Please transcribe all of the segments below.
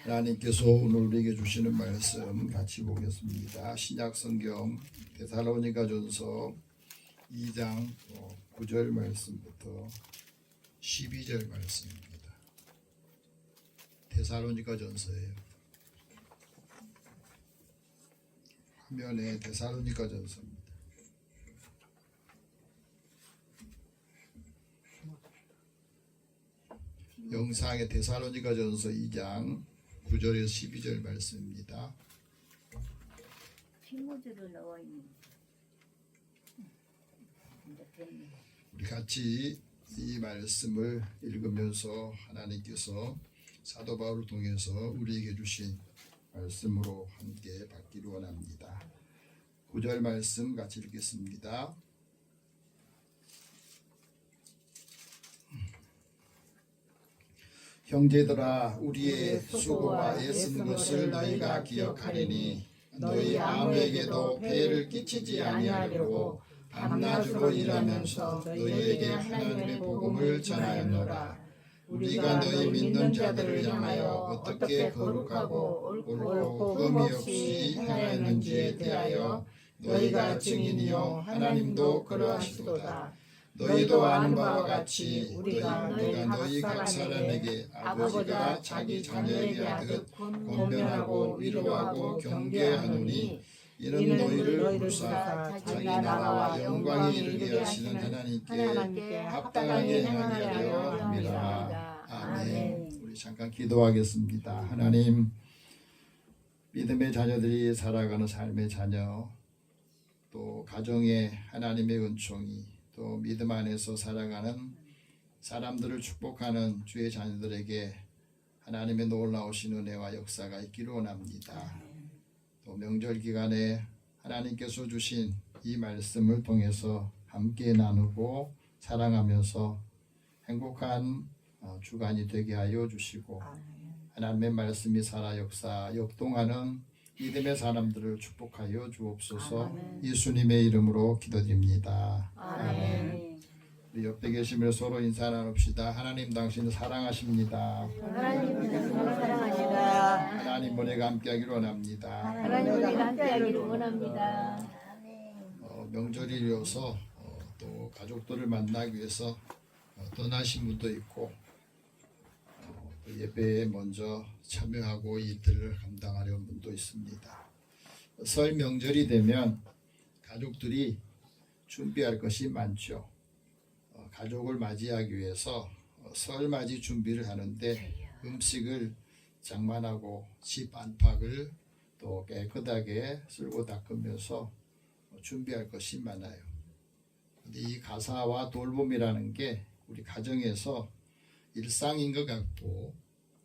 하나님께서 오늘 우리에게 주시는 말씀 같이 보겠습니다. 신약성경 데살로니가전서 2장 9절 말씀부터 12절 말씀입니다. 데살로니가전서예요. 화면에 데살로니가전서입니다. 영상의 데살로니가전서 2장 9절에서 12절 말씀입니다. 티모데로 나와 있는. 우리 같이 이 말씀을 읽으면서 하나님께서 사도 바울을 통해서 우리에게 주신 말씀으로 함께 받기를 원합니다. 9절 말씀 같이 읽겠습니다. 형제들아, 우리의 수고와 애쓴 것을 너희가 기억하리니 너희 아무에게도 폐해를 끼치지 아니하려고 밤낮으로 일하면서 너희에게 하나님의 복음을 전하였노라. 우리가 너희 믿는 자들을 향하여 어떻게 거룩하고 옳고 흠이 없이 행하였는지에 대하여 너희가 증인이요 하나님도 그러하시도다. 너희도 아는 바와 같이 우리가 너희 각 사람에게 아버지가 자기 자녀에게 하듯 권면하고 위로하고 경계하노니 이는 너희를 부르사 자기 나라와 영광에 이르게 하시는 하나님께 합당하게 행하게 하려 함이라. 아멘. 우리 잠깐 기도하겠습니다. 하나님, 믿음의 자녀들이 살아가는 삶의 자녀, 또 가정에 하나님의 은총이, 또 믿음 안에서 살아가는 사람들을 축복하는 주의 자녀들에게 하나님의 놀라우신 은혜와 역사가 있기를 원합니다. 또 명절 기간에 하나님께서 주신 이 말씀을 통해서 함께 나누고 사랑하면서 행복한 주간이 되게 하여 주시고, 하나님의 말씀이 살아 역사 역동하는 믿음의 사람들을 축복하여 주옵소서. 아멘. 예수님의 이름으로 기도드립니다. 아멘. 우리 옆에 계시며 서로 인사 나눕시다. 하나님, 당신을 사랑하십니다. 하나님 사랑합니다. 하나님 은혜가 함께하기를 원합니다. 하나님 은혜가 함께하기를 원합니다. 명절이어서 또 가족들을 만나기 위해서 떠나신 분도 있고, 예배에 먼저 참여하고 이들을 감당하려는 분도 있습니다. 설 명절이 되면 가족들이 준비할 것이 많죠. 가족을 맞이하기 위해서 설 맞이 준비를 하는데 음식을 장만하고 집 안팎을 또 깨끗하게 쓸고 닦으면서 준비할 것이 많아요. 근데 이 가사와 돌봄이라는 게 우리 가정에서 일상인 것 같고,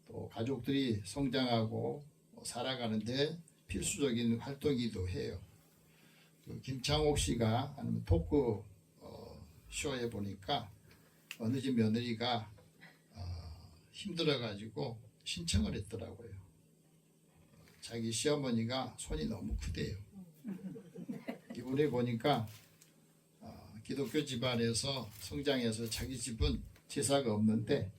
또 가족들이 성장하고 살아가는데 필수적인 활동이기도 해요. 김창옥 씨가 하는 토크 쇼에 보니까 어느 집 며느리가 힘들어가지고 신청을 했더라고요. 자기 시어머니가 손이 너무 크대요. 이번에 보니까 기독교 집안에서 성장해서 자기 집은 제사가 없는데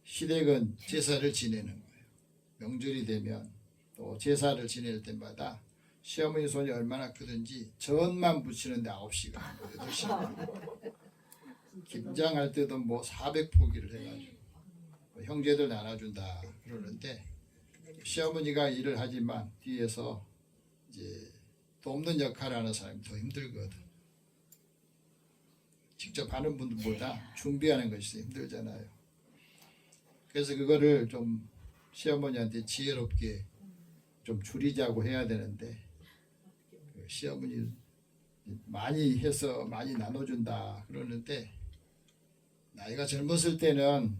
시댁은 제사를 지내는 거예요. 명절이 되면 또 제사를 지낼 때마다 시어머니 손이 얼마나 크든지 전만 부치는데 9시간, 8시간. 김장할 때도 뭐 400포기를 해가지고 형제들 나눠준다 그러는데, 시어머니가 일을 하지만 뒤에서 이제 돕는 역할을 하는 사람이 더 힘들거든. 직접 하는 분들보다 준비하는 것이 힘들잖아요. 그래서 그거를 좀 시어머니한테 지혜롭게 좀 줄이자고 해야 되는데, 시어머니 많이 해서 많이 나눠준다 그러는데, 나이가 젊었을 때는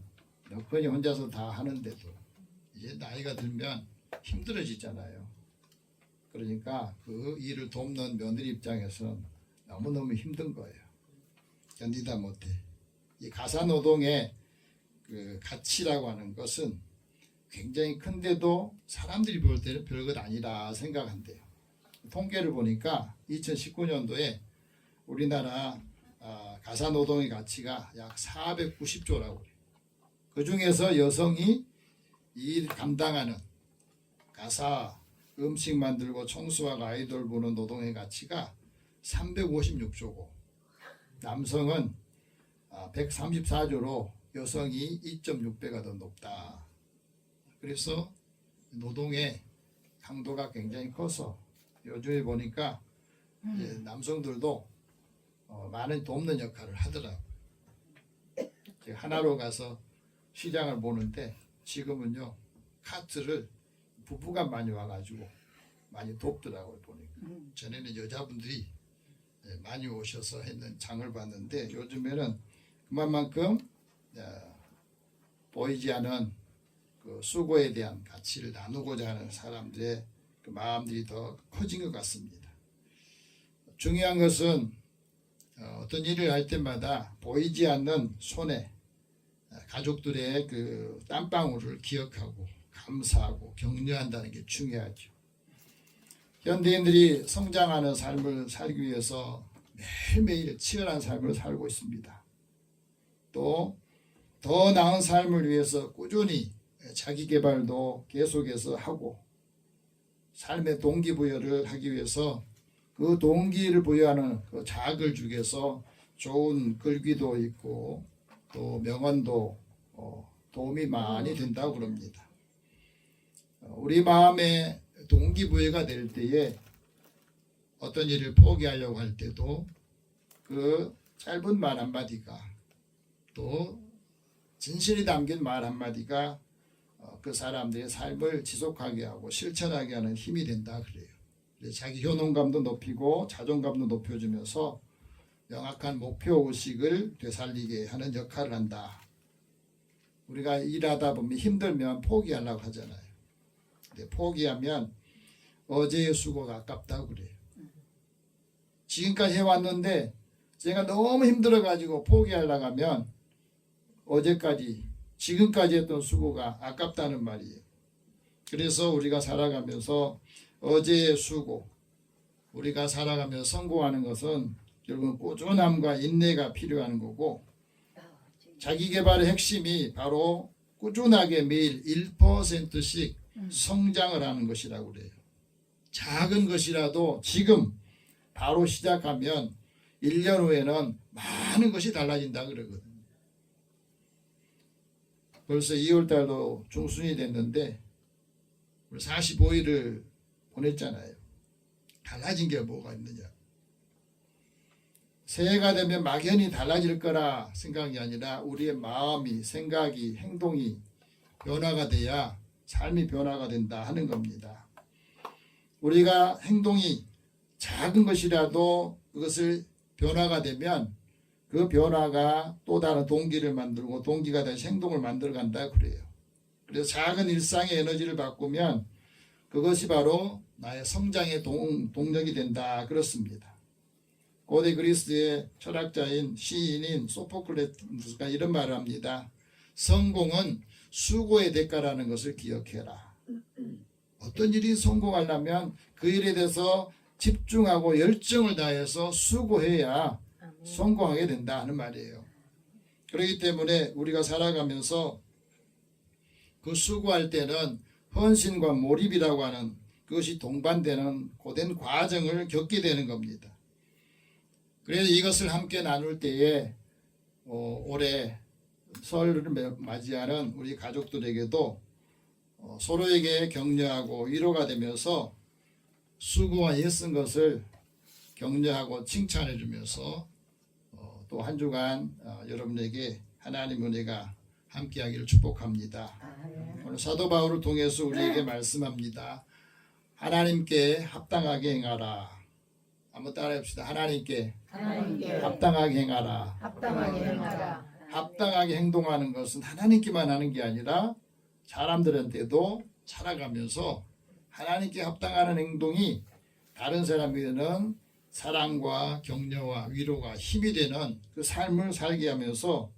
여건이 혼자서 다 하는데도 이제 나이가 들면 힘들어지잖아요. 그러니까 그 일을 돕는 며느리 입장에서는 너무너무 힘든 거예요. 견디다 못해. 이 가사노동의 그 가치라고 하는 것은 굉장히 큰데도 사람들이 볼 때는 별것 아니라 생각한대요. 통계를 보니까 2019년도에 우리나라 가사노동의 가치가 약 490조라고 그래요. 그 중에서 여성이 일 감당하는 가사, 음식 만들고 청소하고 아이돌 보는 노동의 가치가 356조고 남성은 134조로 여성이 2.6배가 더 높다. 그래서 노동의 강도가 굉장히 커서 요즘에 보니까 이제 남성들도 많은 돕는 역할을 하더라고요. 제가 하나로 가서 시장을 보는데 지금은요 카트를 부부가 많이 와가지고 많이 돕더라고요. 보니까 전에는 여자분들이 많이 오셔서 했는 장을 봤는데 요즘에는 그만큼 보이지 않은 그 수고에 대한 가치를 나누고자 하는 사람들의 그 마음들이 더 커진 것 같습니다. 중요한 것은 어떤 일을 할 때마다 보이지 않는 손에 가족들의 그 땀방울을 기억하고 감사하고 격려한다는 게 중요하죠. 현대인들이 성장하는 삶을 살기 위해서 매일매일 치열한 삶을 살고 있습니다. 또 더 나은 삶을 위해서 꾸준히 자기 개발도 계속해서 하고 삶의 동기부여를 하기 위해서 그 동기를 부여하는 그 자극을 주기 위해서 좋은 글귀도 있고 또 명언도 도움이 많이 된다고 그럽니다. 우리 마음에 동기부여가 될 때에 어떤 일을 포기하려고 할 때도 그 짧은 말 한마디가 또 진실이 담긴 말 한마디가 그 사람들의 삶을 지속하게 하고 실천하게 하는 힘이 된다 그래요. 자기 효능감도 높이고 자존감도 높여주면서 명확한 목표의식을 되살리게 하는 역할을 한다. 우리가 일하다 보면 힘들면 포기하려고 하잖아요. 근데 포기하면 어제의 수고가 아깝다고 그래요. 지금까지 해왔는데 제가 너무 힘들어가지고 포기하려고 하면 어제까지 지금까지 했던 수고가 아깝다는 말이에요. 그래서 우리가 살아가면서 어제의 수고, 우리가 살아가면서 성공하는 것은 결국은 꾸준함과 인내가 필요한 거고 자기 개발의 핵심이 바로 꾸준하게 매일 1%씩 성장을 하는 것이라고 그래요. 작은 것이라도 지금 바로 시작하면 1년 후에는 많은 것이 달라진다 그러거든요. 벌써 2월달도 중순이 됐는데 45일을 보냈잖아요. 달라진 게 뭐가 있느냐. 새해가 되면 막연히 달라질 거라 생각이 아니라 우리의 마음이, 생각이, 행동이 변화가 돼야 삶이 변화가 된다 하는 겁니다. 우리가 행동이 작은 것이라도 그것을 변화가 되면 그 변화가 또 다른 동기를 만들고 동기가 다시 행동을 만들어 간다 그래요. 그래서 작은 일상의 에너지를 바꾸면 그것이 바로 나의 성장의 동력이 된다 그렇습니다. 고대 그리스의 철학자인 시인인 소포클레스가 이런 말을 합니다. 성공은 수고의 대가라는 것을 기억해라. 어떤 일이 성공하려면 그 일에 대해서 집중하고 열정을 다해서 수고해야 성공하게 된다 하는 말이에요. 그렇기 때문에 우리가 살아가면서 그 수고할 때는 헌신과 몰입이라고 하는 그것이 동반되는 고된 과정을 겪게 되는 겁니다. 그래서 이것을 함께 나눌 때에 올해 설을 맞이하는 우리 가족들에게도 서로에게 격려하고 위로가 되면서 수고와 애쓴 것을 격려하고 칭찬해 주면서 또 한 주간 여러분에게 하나님 은혜가 함께하기를 축복합니다. 오늘 사도 바울을 통해서 우리에게 말씀합니다. 하나님께 합당하게 행하라. 한번 따라해봅시다. 하나님께 합당하게 행하라. 합당하게 행하라. 합당하게 행동하는 것은 하나님께만 하는 게 아니라 사람들한테도 살아가면서 하나님께 합당하는 행동이 다른 사람에게는 사랑과 격려와 위로가 힘이 되는 그 삶을 살게 하면서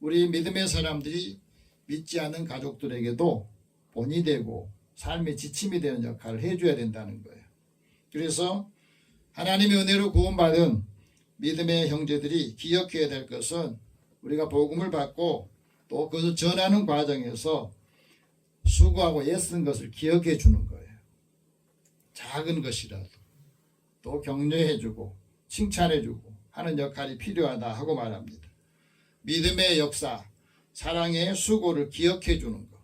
우리 믿음의 사람들이 믿지 않는 가족들에게도 본이 되고 삶의 지침이 되는 역할을 해줘야 된다는 거예요. 그래서 하나님의 은혜로 구원받은 믿음의 형제들이 기억해야 될 것은 우리가 복음을 받고 또 그것을 전하는 과정에서 수고하고 애쓴 것을 기억해 주는 거예요. 작은 것이라도 또 격려해 주고 칭찬해 주고 하는 역할이 필요하다 하고 말합니다. 믿음의 역사, 사랑의 수고를 기억해 주는 것,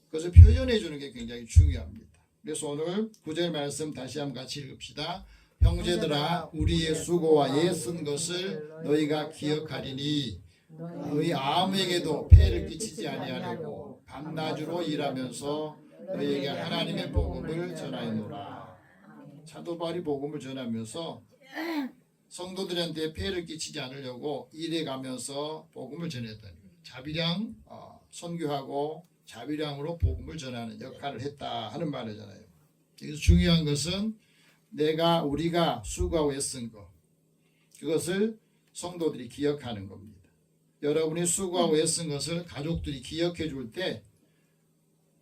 그것을 표현해 주는 게 굉장히 중요합니다. 그래서 오늘 9절 말씀 다시 한번 같이 읽읍시다. 형제들아, 우리의 수고와 애쓴 것을 너희가 기억하리니 너희 아무에게도 폐를 끼치지 아니하려고 밤낮으로 일하면서 너희에게 하나님의 복음을 전하노라. 사도 바울이 복음을 전하면서 성도들한테 폐를 끼치지 않으려고 일해가면서 복음을 전했다는 거예요. 자비량 선교하고 자비량으로 복음을 전하는 역할을 했다 하는 말이잖아요. 그래서 중요한 것은 우리가 수고하고 애쓴 것, 그것을 성도들이 기억하는 겁니다. 여러분이 수고하고 애쓴 것을 가족들이 기억해 줄 때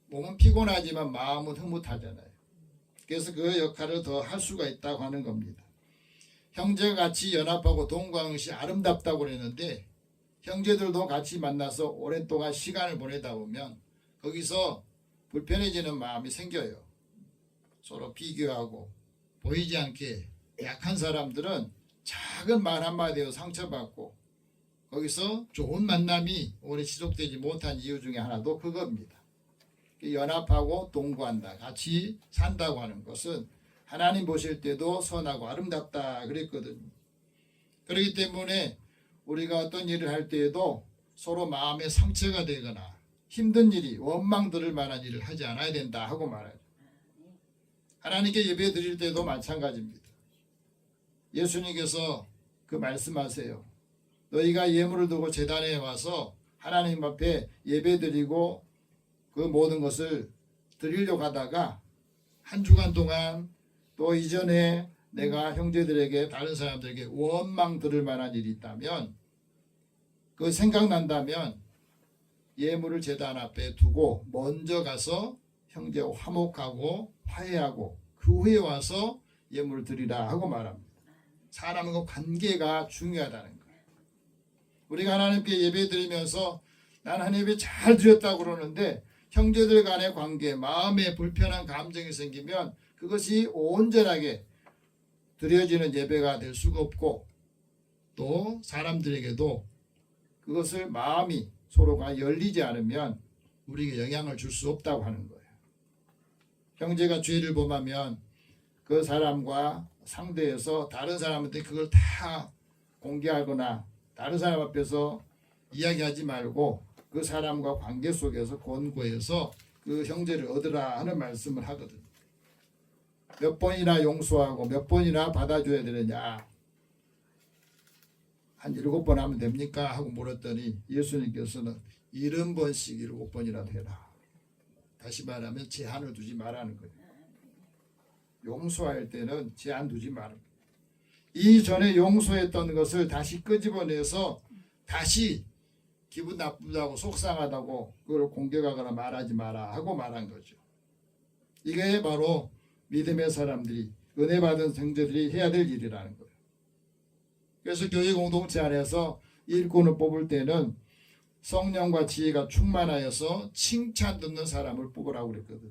몸은 피곤하지만 마음은 흐뭇하잖아요. 그래서 그 역할을 더 할 수가 있다고 하는 겁니다. 형제가 같이 연합하고 동거하는 것이 아름답다고 그랬는데 형제들도 같이 만나서 오랫동안 시간을 보내다 보면 거기서 불편해지는 마음이 생겨요. 서로 비교하고 보이지 않게 약한 사람들은 작은 말 한마디로 상처받고 거기서 좋은 만남이 오래 지속되지 못한 이유 중에 하나도 그겁니다. 연합하고 동거한다, 같이 산다고 하는 것은 하나님 보실 때도 선하고 아름답다 그랬거든요. 그렇기 때문에 우리가 어떤 일을 할 때에도 서로 마음에 상처가 되거나 힘든 일이 원망 들을 만한 일을 하지 않아야 된다 하고 말하죠. 하나님께 예배 드릴 때도 마찬가지입니다. 예수님께서 그 말씀하세요. 너희가 예물을 두고 제단에 와서 하나님 앞에 예배 드리고 그 모든 것을 드리려고 하다가 한 주간 동안 또 이전에 내가 형제들에게 다른 사람들에게 원망 들을 만한 일이 있다면 그 생각난다면 예물을 제단 앞에 두고 먼저 가서 형제와 화목하고 화해하고 그 후에 와서 예물을 드리라 하고 말합니다. 사람과 관계가 중요하다는 거예요. 우리가 하나님께 예배 드리면서 난 하나님께 잘 드렸다고 그러는데 형제들 간의 관계, 마음에 불편한 감정이 생기면 그것이 온전하게 드려지는 예배가 될 수가 없고 또 사람들에게도 그것을 마음이 서로가 열리지 않으면 우리에게 영향을 줄 수 없다고 하는 거예요. 형제가 죄를 범하면 그 사람과 상대해서 다른 사람한테 그걸 다 공개하거나 다른 사람 앞에서 이야기하지 말고 그 사람과 관계 속에서 권고해서 그 형제를 얻으라 하는 말씀을 하거든요. 몇 번이나 용서하고 몇 번이나 받아줘야 되느냐, 한 7번 하면 됩니까? 하고 물었더니 예수님께서는 70번씩 7번이라도 해라. 다시 말하면 제한을 두지 말라는 거예요. 용서할 때는 제한 두지 말라. 이전에 용서했던 것을 다시 끄집어내서 다시 기분 나쁘다고 속상하다고 그걸 공격하거나 말하지 마라 하고 말한 거죠. 이게 바로 믿음의 사람들이, 은혜 받은 성도들이 해야 될 일이라는 거예요. 그래서 교회 공동체 안에서 일꾼을 뽑을 때는 성령과 지혜가 충만하여서 칭찬 듣는 사람을 뽑으라고 그랬거든요.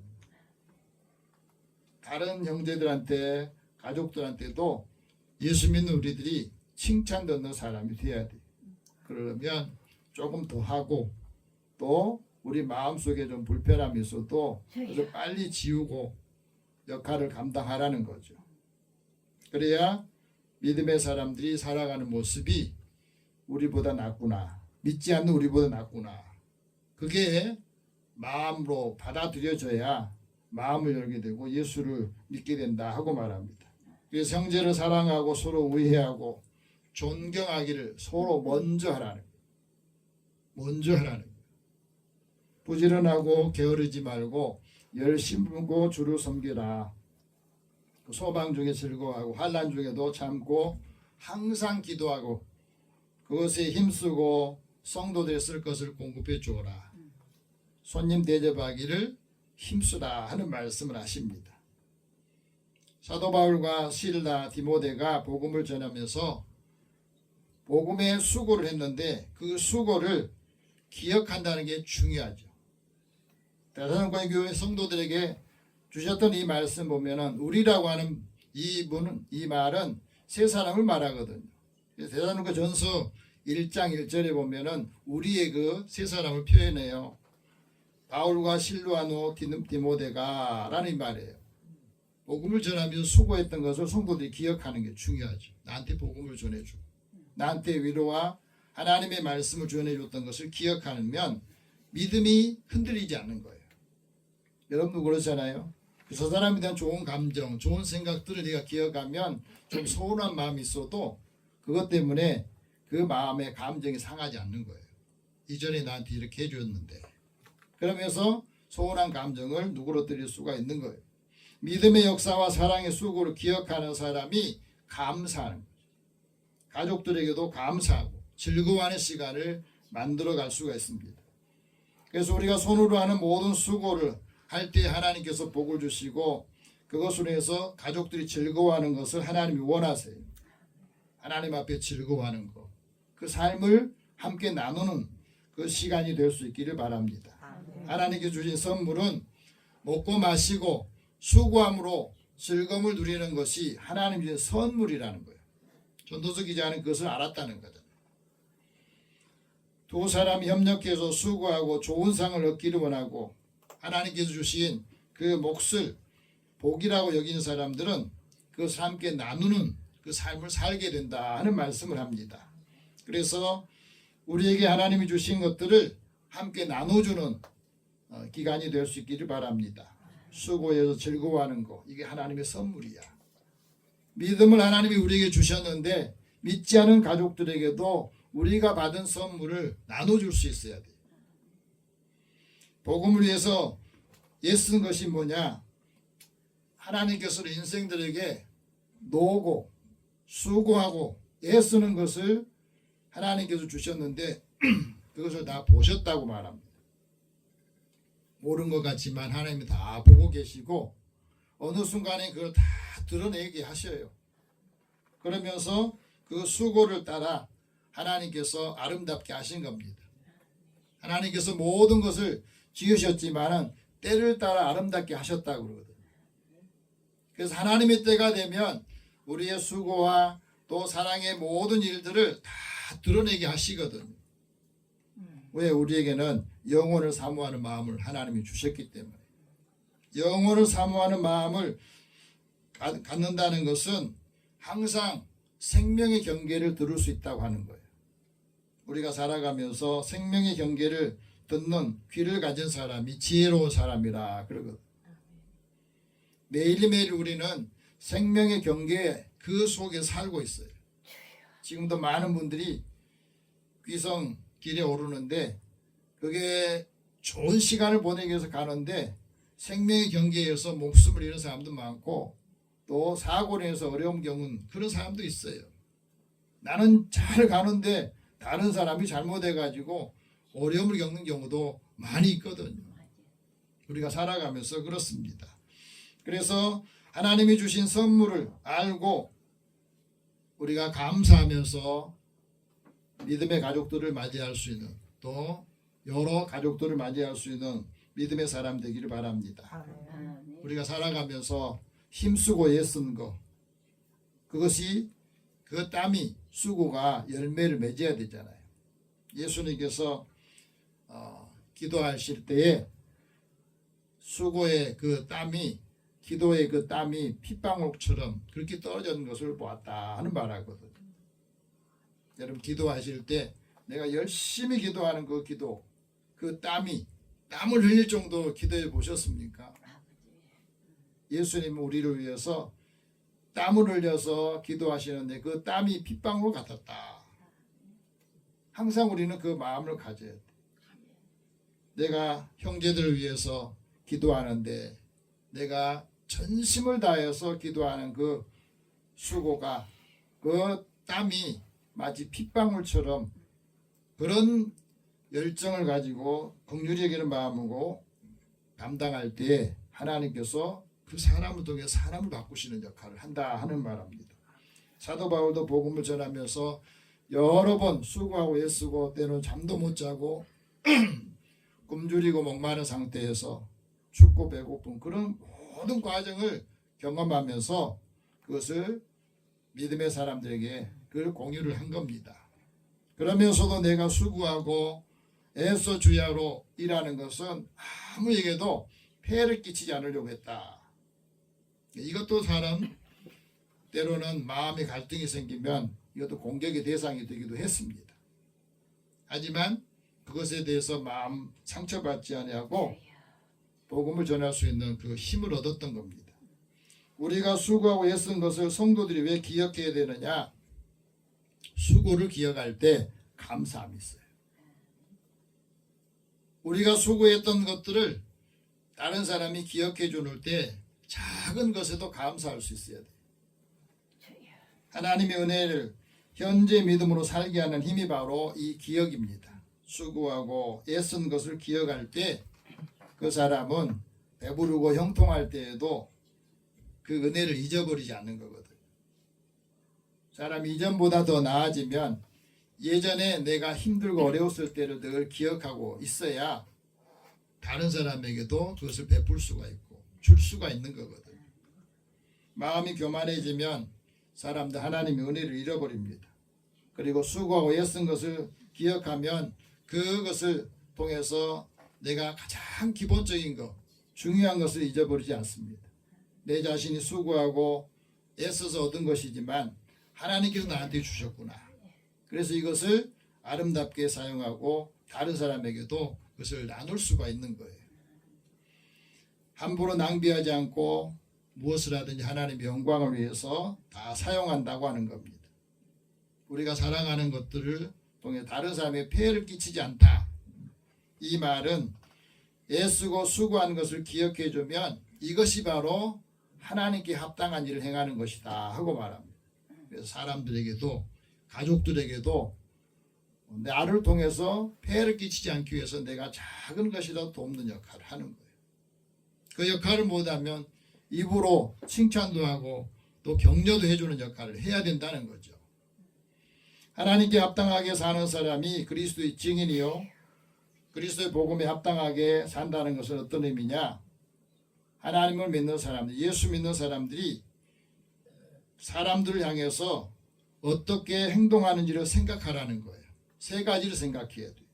다른 형제들한테, 가족들한테도 예수 믿는 우리들이 칭찬 듣는 사람이 돼야 돼요. 그러면 조금 더 하고 또 우리 마음속에 좀 불편함이 있어도 그래서 빨리 지우고 역할을 감당하라는 거죠. 그래야 믿음의 사람들이 살아가는 모습이 우리보다 낫구나, 믿지 않는 우리보다 낫구나, 그게 마음으로 받아들여져야 마음을 열게 되고 예수를 믿게 된다 하고 말합니다. 그래서 형제를 사랑하고 서로 우애하고 존경하기를 서로 먼저 하라는 거예요. 먼저 하라는 거예요. 부지런하고 게으르지 말고 열심고 주를 섬기라. 소방 중에 즐거워하고 환난 중에도 참고 항상 기도하고 그것에 힘쓰고 성도들이 쓸 것을 공급해 주어라. 손님 대접하기를 힘쓰라 하는 말씀을 하십니다. 사도 바울과 실라, 디모데가 복음을 전하면서 복음의 수고를 했는데 그 수고를 기억한다는 게 중요하죠. 데살로니가 교회 성도들에게 주셨던 이 말씀 보면은 우리라고 하는 이 말은 세 사람을 말하거든요. 데살로니가 전서 1장 1절에 보면은 우리의 그 세 사람을 표현해요. 바울과 실루아노 디모데가 라는 말이에요. 복음을 전하면서 수고했던 것을 성도들이 기억하는 게 중요하죠. 나한테 복음을 전해주고 나한테 위로와 하나님의 말씀을 전해줬던 것을 기억하면 믿음이 흔들리지 않는 거예요. 여러분도 그렇잖아요. 저 사람에 대한 좋은 감정, 좋은 생각들을 내가 기억하면 좀 서운한 마음이 있어도 그것 때문에 그 마음의 감정이 상하지 않는 거예요. 이전에 나한테 이렇게 해줬는데. 그러면서 서운한 감정을 누그러뜨릴 수가 있는 거예요. 믿음의 역사와 사랑의 수고를 기억하는 사람이 감사하는 거죠. 가족들에게도 감사하고 즐거워하는 시간을 만들어 갈 수가 있습니다. 그래서 우리가 손으로 하는 모든 수고를 할 때 하나님께서 복을 주시고 그것으로 해서 가족들이 즐거워하는 것을 하나님이 원하세요. 하나님 앞에 즐거워하는 것. 그 삶을 함께 나누는 그 시간이 될 수 있기를 바랍니다. 하나님께 주신 선물은 먹고 마시고 수고함으로 즐거움을 누리는 것이 하나님이 주신 선물이라는 거예요. 전도서 기자는 그것을 알았다는 거죠. 두 사람이 협력해서 수고하고 좋은 상을 얻기를 원하고 하나님께서 주신 그 몫을 복이라고 여기는 사람들은 그것을 함께 나누는 그 삶을 살게 된다 하는 말씀을 합니다. 그래서 우리에게 하나님이 주신 것들을 함께 나눠주는 기간이 될 수 있기를 바랍니다. 수고해서 즐거워하는 거 이게 하나님의 선물이야. 믿음을 하나님이 우리에게 주셨는데 믿지 않은 가족들에게도 우리가 받은 선물을 나눠줄 수 있어야 돼요. 복음을 위해서 애쓰는 것이 뭐냐? 하나님께서 인생들에게 노고 수고하고 애쓰는 것을 하나님께서 주셨는데 그것을 다 보셨다고 말합니다. 모르는 것 같지만 하나님이 다 보고 계시고 어느 순간에 그걸 다 드러내게 하셔요. 그러면서 그 수고를 따라 하나님께서 아름답게 하신 겁니다. 하나님께서 모든 것을 지으셨지만은 때를 따라 아름답게 하셨다고 그러거든요. 그래서 하나님의 때가 되면 우리의 수고와 또 사랑의 모든 일들을 다 드러내게 하시거든요. 왜? 우리에게는 영혼을 사모하는 마음을 하나님이 주셨기 때문에. 영혼을 사모하는 마음을 갖는다는 것은 항상 생명의 경계를 들을 수 있다고 하는 거예요. 우리가 살아가면서 생명의 경계를 듣는 귀를 가진 사람이 지혜로운 사람이라 그러거든요. 매일매일 우리는 생명의 경계 그 속에 살고 있어요. 지금도 많은 분들이 귀성 길에 오르는데 그게 좋은 시간을 보내기 위해서 가는데 생명의 경계에서 목숨을 잃은 사람도 많고 또 사고로 인해서 어려운 경우는 그런 사람도 있어요. 나는 잘 가는데 다른 사람이 잘못해가지고 어려움을 겪는 경우도 많이 있거든요. 우리가 살아가면서 그렇습니다. 그래서 하나님이 주신 선물을 알고 우리가 감사하면서 믿음의 가족들을 맞이할 수 있는 또 여러 가족들을 맞이할 수 있는 믿음의 사람 되기를 바랍니다. 우리가 살아가면서 힘쓰고 애쓴 거 그것이 그 땀이 수고가 열매를 맺어야 되잖아요. 예수님께서 기도하실 때에 수고의 그 땀이 기도의 그 땀이 핏방울처럼 그렇게 떨어지는 것을 보았다 하는 말하거든요. 여러분 기도하실 때 내가 열심히 기도하는 그 기도 그 땀이 땀을 흘릴 정도로 기도해 보셨습니까? 예수님은 우리를 위해서 땀을 흘려서 기도하시는데 그 땀이 핏방울 같았다. 항상 우리는 그 마음을 가져야 돼. 내가 형제들을 위해서 기도하는데 내가 전심을 다해서 기도하는 그 수고가 그 땀이 마치 핏방울처럼 그런 열정을 가지고 긍휼히 여기는 마음으로 감당할 때 하나님께서 그 사람을 통해 사람을 바꾸시는 역할을 한다 하는 말입니다. 사도 바울도 복음을 전하면서 여러 번 수고하고 애쓰고 때로는 잠도 못 자고 굶주리고 목마른 상태에서 춥고 배고픈 그런 모든 과정을 경험하면서 그것을 믿음의 사람들에게 그걸 공유를 한 겁니다. 그러면서도 내가 수고하고 애써 주야로 일하는 것은 아무에게도 폐해를 끼치지 않으려고 했다. 이것도 사람 때로는 마음의 갈등이 생기면 이것도 공격의 대상이 되기도 했습니다. 하지만 그것에 대해서 마음 상처받지 아니하고 복음을 전할 수 있는 그 힘을 얻었던 겁니다. 우리가 수고하고 애쓴 것을 성도들이 왜 기억해야 되느냐? 수고를 기억할 때 감사함이 있어요. 우리가 수고했던 것들을 다른 사람이 기억해 주는 때 작은 것에도 감사할 수 있어야 돼요. 하나님의 은혜를 현재 믿음으로 살게 하는 힘이 바로 이 기억입니다. 수고하고 애쓴 것을 기억할 때 그 사람은 배부르고 형통할 때에도 그 은혜를 잊어버리지 않는 거거든요. 사람이 이전보다 더 나아지면 예전에 내가 힘들고 어려웠을 때를 늘 기억하고 있어야 다른 사람에게도 그것을 베풀 수가 있고 줄 수가 있는 거거든요. 마음이 교만해지면 사람들 하나님의 은혜를 잃어버립니다. 그리고 수고하고 애쓴 것을 기억하면 그것을 통해서 내가 가장 기본적인 것, 중요한 것을 잊어버리지 않습니다. 내 자신이 수고하고 애써서 얻은 것이지만 하나님께서 나한테 주셨구나. 그래서 이것을 아름답게 사용하고 다른 사람에게도 그것을 나눌 수가 있는 거예요. 함부로 낭비하지 않고 무엇을 하든지 하나님의 영광을 위해서 다 사용한다고 하는 겁니다. 우리가 사랑하는 것들을 통해 다른 사람에게 폐해를 끼치지 않다. 이 말은 애쓰고 수고한 것을 기억해 주면 이것이 바로 하나님께 합당한 일을 행하는 것이다 하고 말합니다. 그래서 사람들에게도 가족들에게도 나를 통해서 폐해를 끼치지 않기 위해서 내가 작은 것이라도 돕는 역할을 하는 거예요. 그 역할을 못하면 입으로 칭찬도 하고 또 격려도 해주는 역할을 해야 된다는 거죠. 하나님께 합당하게 사는 사람이 그리스도의 증인이요 그리스도의 복음에 합당하게 산다는 것은 어떤 의미냐? 하나님을 믿는 사람들, 예수 믿는 사람들이 사람들을 향해서 어떻게 행동하는지를 생각하라는 거예요. 세 가지를 생각해야 돼요.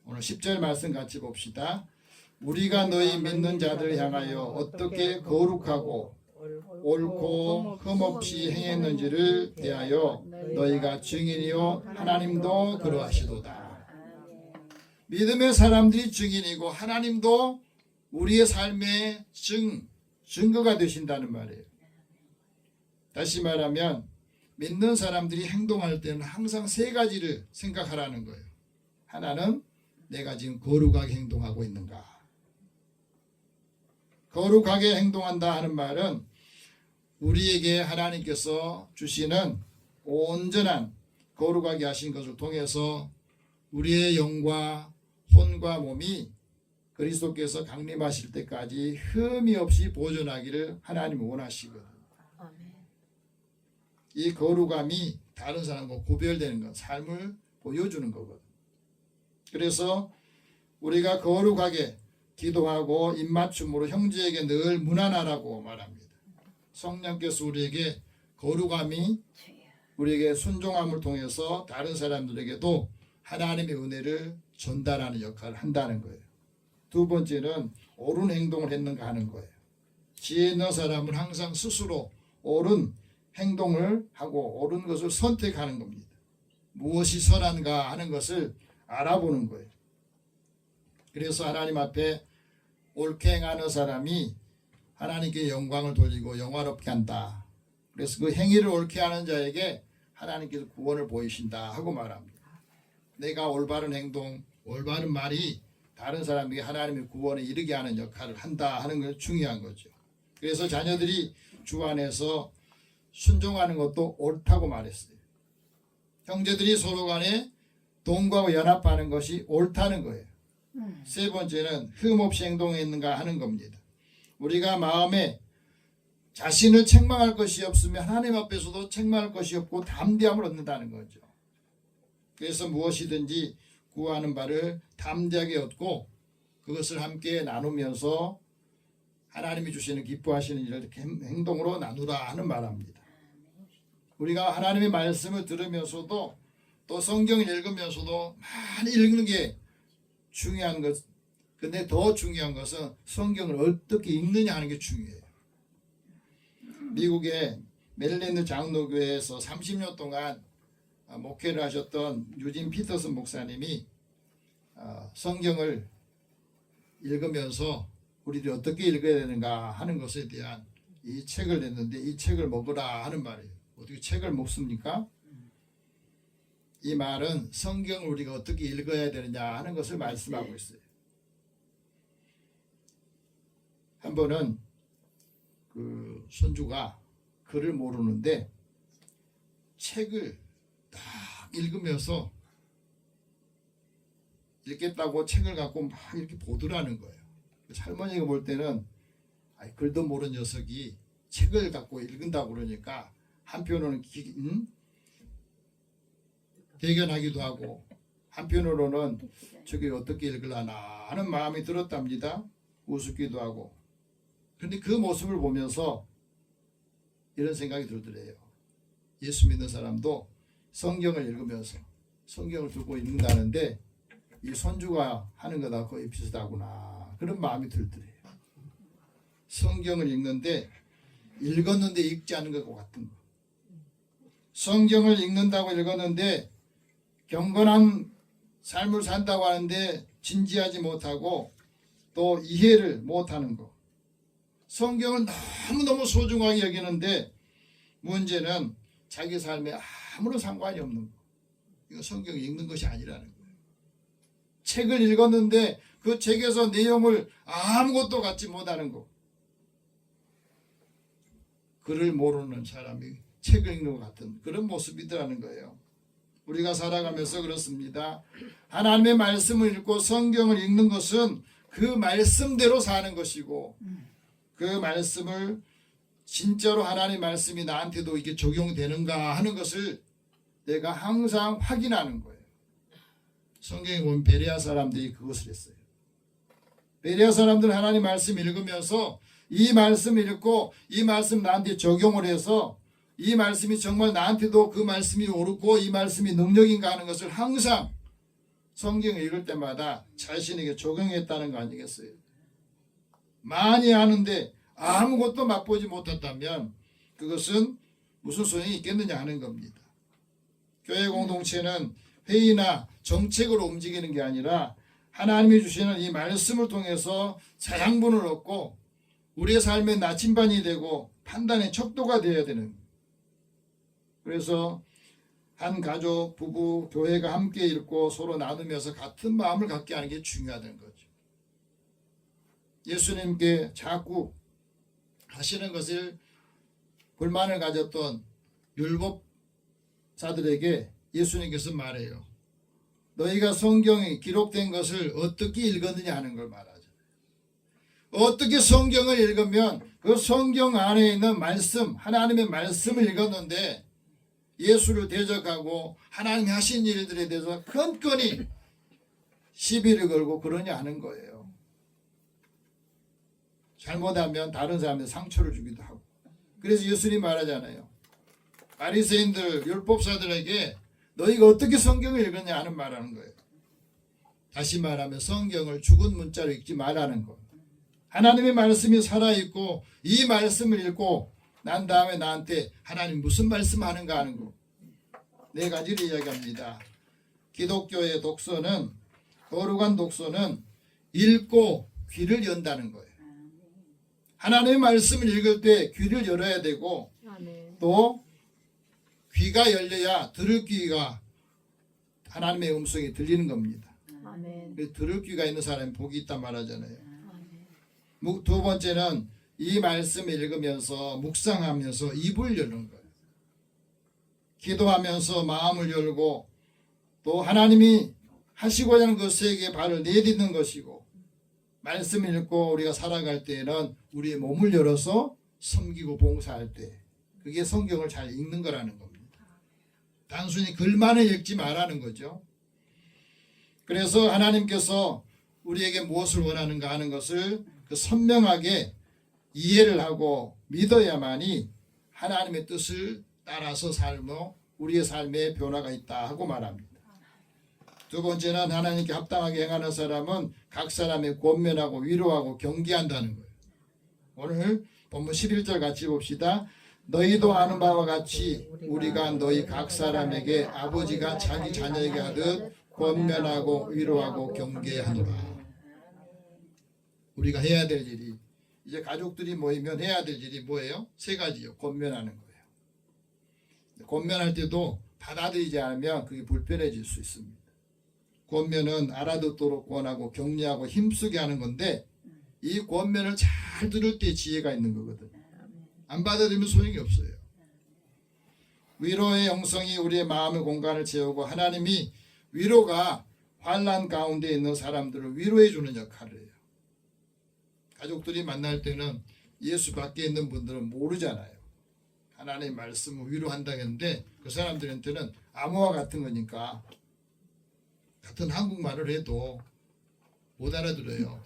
오늘 10절 말씀 같이 봅시다. 우리가 너희 믿는 자들을 향하여 어떻게 거룩하고 옳고 흠없이 행했는지를 대하여 너희가 증인이요 하나님도 그러하시도다. 믿음의 사람들이 증인이고 하나님도 우리의 삶의 증거가 되신다는 말이에요. 다시 말하면 믿는 사람들이 행동할 때는 항상 세 가지를 생각하라는 거예요. 하나는 내가 지금 거룩하게 행동하고 있는가. 거룩하게 행동한다 하는 말은 우리에게 하나님께서 주시는 온전한 거룩하게 하신 것을 통해서 우리의 영과 혼과 몸이 그리스도께서 강림하실 때까지 흠이 없이 보존하기를 하나님은 원하시거든요. 이 거룩함이 다른 사람과 구별되는 것, 삶을 보여주는 거거든요. 그래서 우리가 거룩하게 기도하고 입맞춤으로 형제에게 늘 무난하라고 말합니다. 성령께서 우리에게 거룩함이 우리에게 순종함을 통해서 다른 사람들에게도 하나님의 은혜를 전달하는 역할을 한다는 거예요. 두 번째는 옳은 행동을 했는가 하는 거예요. 지혜 있는 사람은 항상 스스로 옳은 행동을 하고 옳은 것을 선택하는 겁니다. 무엇이 선한가 하는 것을 알아보는 거예요. 그래서 하나님 앞에 옳게 행하는 사람이 하나님께 영광을 돌리고 영화롭게 한다. 그래서 그 행위를 옳게 하는 자에게 하나님께서 구원을 보이신다 하고 말합니다. 내가 올바른 행동, 올바른 말이 다른 사람에게 하나님의 구원에 이르게 하는 역할을 한다 하는 것이 중요한 거죠. 그래서 자녀들이 주 안에서 순종하는 것도 옳다고 말했어요. 형제들이 서로 간에 동거하고 연합하는 것이 옳다는 거예요. 세 번째는 흠없이 행동했는가 하는 겁니다. 우리가 마음에 자신을 책망할 것이 없으면 하나님 앞에서도 책망할 것이 없고 담대함을 얻는다는 거죠. 그래서 무엇이든지 구하는 바를 담대하게 얻고 그 그것을 함께 나누면서 하나님이 주시는 기뻐하시는 일을 이렇게 행동으로 나누라 하는 말합니다. 우리가 하나님의 말씀을 들으면서도 또 성경을 읽으면서도 많이 읽는 게 중요한 것. 근데 더 중요한 것은 성경을 어떻게 읽느냐 하는 게 중요해요. 미국의 메릴랜드 장로교회에서 30년 동안 목회를 하셨던 유진 피터슨 목사님이 성경을 읽으면서 우리들이 어떻게 읽어야 되는가 하는 것에 대한 이 책을 냈는데, 이 책을 먹으라 하는 말이에요. 어떻게 책을 먹습니까? 이 말은 성경을 우리가 어떻게 읽어야 되느냐 하는 것을 말씀하고 있어요. 한 번은 그 손주가 글을 모르는데 책을 딱 읽으면서 읽겠다고 책을 갖고 막 이렇게 보더라는 거예요. 할머니가 볼 때는 글도 모르는 녀석이 책을 갖고 읽는다고 그러니까 한편으로는 대견하기도 하고 한편으로는 저게 어떻게 읽으려나 하는 마음이 들었답니다. 우습기도 하고. 그런데 그 모습을 보면서 이런 생각이 들더래요. 예수 믿는 사람도 성경을 읽으면서 성경을 들고 읽는다는데 이 손주가 하는 거다 거의 비슷하구나 그런 마음이 들더래요. 성경을 읽는데 읽었는데 읽지 않은 것 같은 거. 성경을 읽는다고 읽었는데 경건한 삶을 산다고 하는데 진지하지 못하고 또 이해를 못하는 거. 성경을 너무너무 소중하게 여기는데 문제는 자기 삶에 아무런 상관이 없는 거. 이거 성경 읽는 것이 아니라는 거예요. 책을 읽었는데 그 책에서 내용을 아무것도 갖지 못하는 거. 글을 모르는 사람이 책을 읽는 것 같은 그런 모습이더라는 거예요. 우리가 살아가면서 그렇습니다. 하나님의 말씀을 읽고 성경을 읽는 것은 그 말씀대로 사는 것이고 그 말씀을 진짜로 하나님의 말씀이 나한테도 이게 적용되는가 하는 것을 내가 항상 확인하는 거예요. 성경에 보면 베레아 사람들이 그것을 했어요. 베레아 사람들은 하나님 말씀 읽으면서 이 말씀 읽고 이 말씀 나한테 적용을 해서 이 말씀이 정말 나한테도 그 말씀이 옳고 이 말씀이 능력인가 하는 것을 항상 성경을 읽을 때마다 자신에게 적용했다는 거 아니겠어요? 많이 하는데 아무것도 맛보지 못했다면 그것은 무슨 소용이 있겠느냐 하는 겁니다. 교회 공동체는 회의나 정책으로 움직이는 게 아니라 하나님이 주시는 이 말씀을 통해서 자양분을 얻고 우리의 삶의 나침반이 되고 판단의 척도가 되어야 되는 거예요. 그래서 한 가족, 부부, 교회가 함께 읽고 서로 나누면서 같은 마음을 갖게 하는 게 중요하다는 거죠. 예수님께 자꾸 하시는 것을 불만을 가졌던 율법사들에게 예수님께서 말해요. 너희가 성경에 기록된 것을 어떻게 읽었느냐 하는 걸 말하죠. 어떻게 성경을 읽으면 그 성경 안에 있는 말씀, 하나님의 말씀을 읽었는데 예수를 대적하고 하나님이 하신 일들에 대해서 건건히 시비를 걸고 그러냐 하는 거예요. 잘못하면 다른 사람한테 상처를 주기도 하고. 그래서 예수님 말하잖아요. 바리새인들, 율법사들에게 너희가 어떻게 성경을 읽었냐 하는 말하는 거예요. 다시 말하면 성경을 죽은 문자로 읽지 말라는 거. 하나님의 말씀이 살아있고 이 말씀을 읽고 난 다음에 나한테 하나님 무슨 말씀 하는가 하는 거. 네 가지를 이야기합니다. 기독교의 독서는, 거룩한 독서는 읽고 귀를 연다는 거예요. 하나님의 말씀을 읽을 때 귀를 열어야 되고 또 귀가 열려야 들을 귀가 하나님의 음성이 들리는 겁니다. 들을 귀가 있는 사람이 복이 있단 말하잖아요. 두 번째는 이 말씀을 읽으면서 묵상하면서 입을 여는 거예요. 기도하면서 마음을 열고 또 하나님이 하시고자 하는 것에게 발을 내딛는 것이고 말씀을 읽고 우리가 살아갈 때에는 우리의 몸을 열어서 섬기고 봉사할 때 그게 성경을 잘 읽는 거라는 겁니다. 단순히 글만을 읽지 말라는 거죠. 그래서 하나님께서 우리에게 무엇을 원하는가 하는 것을 그 선명하게 이해를 하고 믿어야만이 하나님의 뜻을 따라서 삶어 우리의 삶에 변화가 있다 하고 말합니다. 두 번째는 하나님께 합당하게 행하는 사람은 각 사람의 권면하고 위로하고 경계한다는 거예요. 오늘 본문 11절 같이 봅시다. 너희도 아는 바와 같이 우리가 너희 각 사람에게 아버지가 자기 자녀에게 하듯 권면하고 위로하고 경계하노라. 우리가 해야 될 일이, 이제 가족들이 모이면 해야 될 일이 뭐예요? 세 가지요. 권면하는 거예요. 권면할 때도 받아들이지 않으면 그게 불편해질 수 있습니다. 권면은 알아듣도록 권하고 격려하고 힘쓰게 하는 건데, 이 권면을 잘 들을 때 지혜가 있는 거거든요. 안 받아들이면 소용이 없어요. 위로의 영성이 우리의 마음의 공간을 채우고, 하나님이 위로가 환난 가운데 있는 사람들을 위로해 주는 역할을 해요. 가족들이 만날 때는 예수 밖에 있는 분들은 모르잖아요. 하나님의 말씀을 위로한다는데 그 사람들한테는 암호와 같은 거니까 같은 한국말을 해도 못 알아들어요.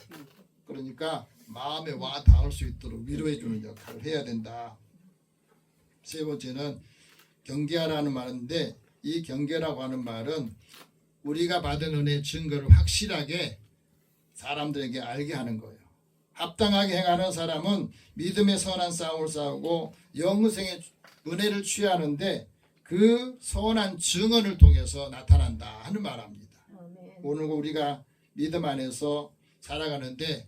그러니까 마음에 와 닿을 수 있도록 위로해 주는 역할을 해야 된다. 세 번째는 경계하라는 말인데, 이 경계라고 하는 말은 우리가 받은 은혜의 증거를 확실하게 사람들에게 알게 하는 거예요. 합당하게 행하는 사람은 믿음의 선한 싸움을 싸우고 영생의 은혜를 취하는데 그 선한 증언을 통해서 나타난다 하는 말합니다. 오늘 우리가 믿음 안에서 살아가는데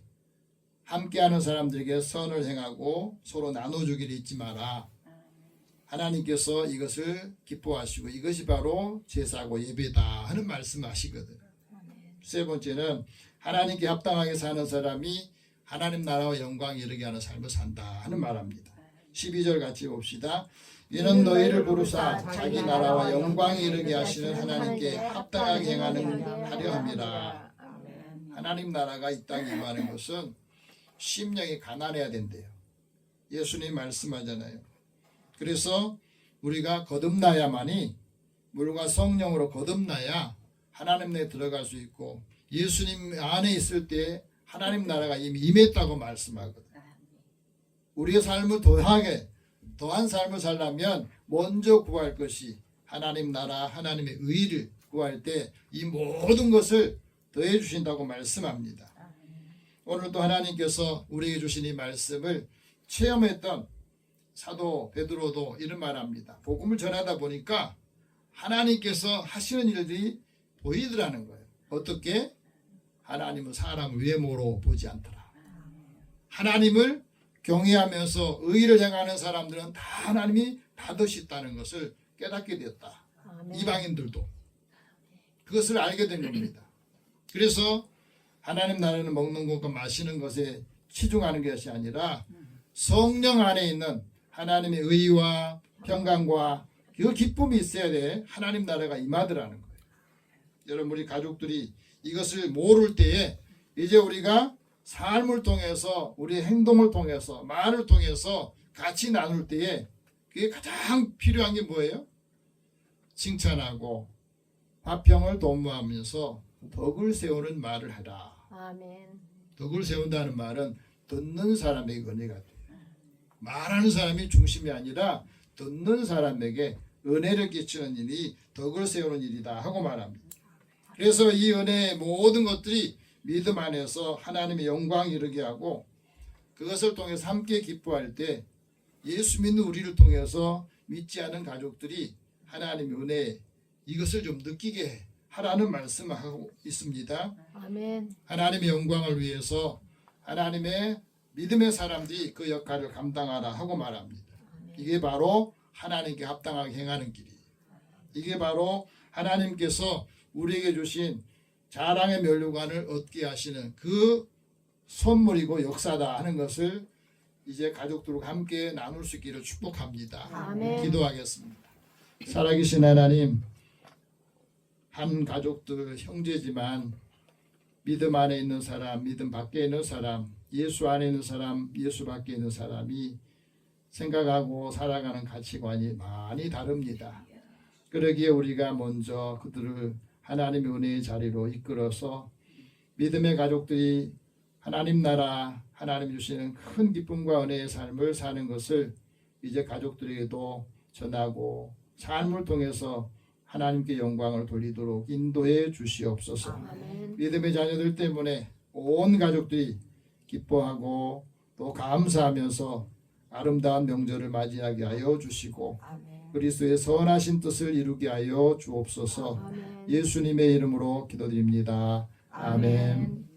함께하는 사람들에게 선을 행하고 서로 나눠주기를 잊지 마라. 하나님께서 이것을 기뻐하시고 이것이 바로 제사고 예배다 하는 말씀하시거든요. 세 번째는 하나님께 합당하게 사는 사람이 하나님 나라와 영광에 이르게 하는 삶을 산다 하는 말합니다. 12절 같이 봅시다. 이는 너희를 부르사 자기 나라와 영광에 이르게 하시는 하나님께 합당하게 행하는 하려 함이라. 하나님 나라가 이 땅에 임하는 것은 심령이 가난해야 된대요. 예수님 말씀하잖아요. 그래서 우리가 거듭나야만이, 물과 성령으로 거듭나야 하나님 내에 들어갈 수 있고, 예수님 안에 있을 때 하나님 나라가 이미 임했다고 말씀하거든요. 우리의 삶을 더한 삶을 살려면 먼저 구할 것이 하나님 나라, 하나님의 의를 구할 때 이 모든 것을 더해 주신다고 말씀합니다. 오늘도 하나님께서 우리에게 주신 이 말씀을 체험했던 사도 베드로도 이런 말합니다. 복음을 전하다 보니까 하나님께서 하시는 일들이 보이더라는 거예요. 어떻게? 하나님은 사람을 외모로 보지 않더라. 하나님을 경외하면서 의를 행하는 사람들은 다 하나님이 받으셨다는 것을 깨닫게 되었다. 이방인들도 그것을 알게 된 겁니다. 그래서 하나님 나라는 먹는 것과 마시는 것에 치중하는 것이 아니라 성령 안에 있는 하나님의 의와 평강과 그 기쁨이 있어야 돼 하나님 나라가 임하더라는 거예요. 여러분, 우리 가족들이 이것을 모를 때에 이제 우리가 삶을 통해서, 우리의 행동을 통해서, 말을 통해서 같이 나눌 때에 그게 가장 필요한 게 뭐예요? 칭찬하고 화평을 도모하면서 덕을 세우는 말을 하라. 아멘. 덕을 세운다는 말은 듣는 사람에게 은혜가 돼요. 말하는 사람이 중심이 아니라 듣는 사람에게 은혜를 끼치는 일이 덕을 세우는 일이다 하고 말합니다. 그래서 이 은혜의 모든 것들이 믿음 안에서 하나님의 영광 이르게 하고, 그것을 통해서 함께 기뻐할 때 예수 믿는 우리를 통해서 믿지 않은 가족들이 하나님의 은혜, 이것을 좀 느끼게 하라는 말씀을 하고 있습니다. 아멘. 하나님의 영광을 위해서 하나님의 믿음의 사람들이 그 역할을 감당하라 하고 말합니다. 이게 바로 하나님께 합당하게 행하는 길이에요. 이게 바로 하나님께서 우리에게 주신 자랑의 면류관을 얻게 하시는 그 선물이고 역사다 하는 것을 이제 가족들과 함께 나눌 수 있기를 축복합니다. 아멘. 기도하겠습니다. 살아계신 하나님, 한 가족들 형제지만 믿음 안에 있는 사람, 믿음 밖에 있는 사람, 예수 안에 있는 사람, 예수 밖에 있는 사람이 생각하고 살아가는 가치관이 많이 다릅니다. 그러기에 우리가 먼저 그들을 하나님의 은혜의 자리로 이끌어서 믿음의 가족들이 하나님 나라, 하나님 주시는 큰 기쁨과 은혜의 삶을 사는 것을 이제 가족들에게도 전하고 삶을 통해서 하나님께 영광을 돌리도록 인도해 주시옵소서. 아멘. 믿음의 자녀들 때문에 온 가족들이 기뻐하고 또 감사하면서 아름다운 명절을 맞이하게 하여 주시고 아멘. 그리스도의 선하신 뜻을 이루게 하여 주옵소서. 아멘. 예수님의 이름으로 기도드립니다. 아멘.